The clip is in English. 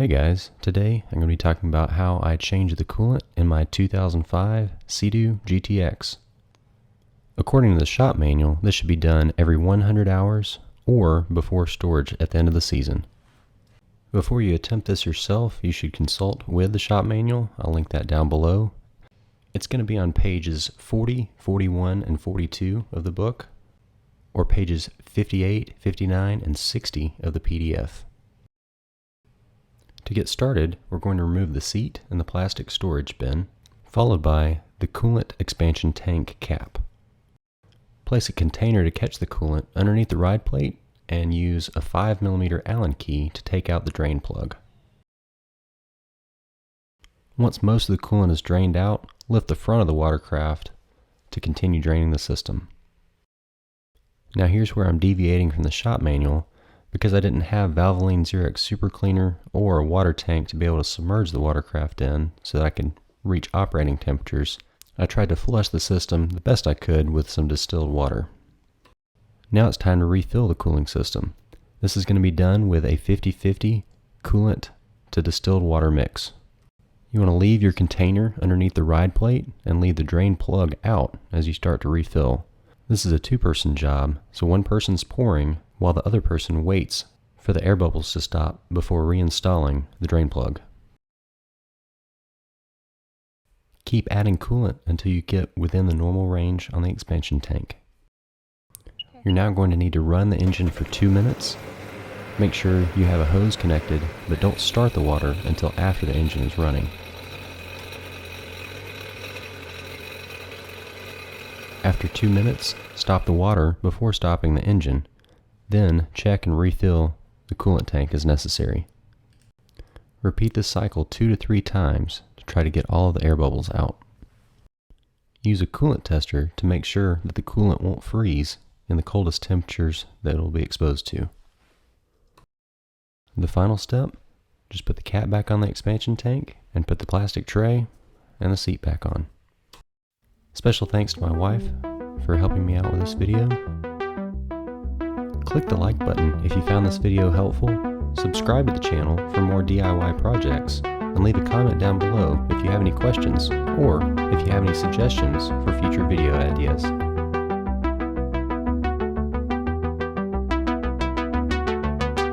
Hey guys, today I'm going to be talking about how I changed the coolant in my 2005 SeaDoo GTX. According to the shop manual, this should be done every 100 hours or before storage at the end of the season. Before you attempt this yourself, you should consult with the shop manual. I'll link that down below. It's going to be on pages 40, 41, and 42 of the book, or pages 58, 59, and 60 of the PDF. To get started, we're going to remove the seat and the plastic storage bin, followed by the coolant expansion tank cap. Place a container to catch the coolant underneath the ride plate and use a 5mm Allen key to take out the drain plug. Once most of the coolant is drained out, lift the front of the watercraft to continue draining the system. Now here's where I'm deviating from the shop manual. Because I didn't have Valvoline Xerox Super Cleaner or a water tank to be able to submerge the watercraft in so that I could reach operating temperatures, I tried to flush the system the best I could with some distilled water. Now it's time to refill the cooling system. This is going to be done with a 50-50 coolant to distilled water mix. You want to leave your container underneath the ride plate and leave the drain plug out as you start to refill. This is a two-person job, so one person's pouring while the other person waits for the air bubbles to stop before reinstalling the drain plug. Keep adding coolant until you get within the normal range on the expansion tank. You're now going to need to run the engine for 2 minutes. Make sure you have a hose connected, but don't start the water until after the engine is running. After 2 minutes, stop the water before stopping the engine. Then check and refill the coolant tank as necessary. Repeat this cycle 2 to 3 times to try to get all of the air bubbles out. Use a coolant tester to make sure that the coolant won't freeze in the coldest temperatures that it will be exposed to. The final step, just put the cap back on the expansion tank and put the plastic tray and the seat back on. Special thanks to my wife for helping me out with this video. Click the like button if you found this video helpful, subscribe to the channel for more DIY projects, and leave a comment down below if you have any questions or if you have any suggestions for future video ideas.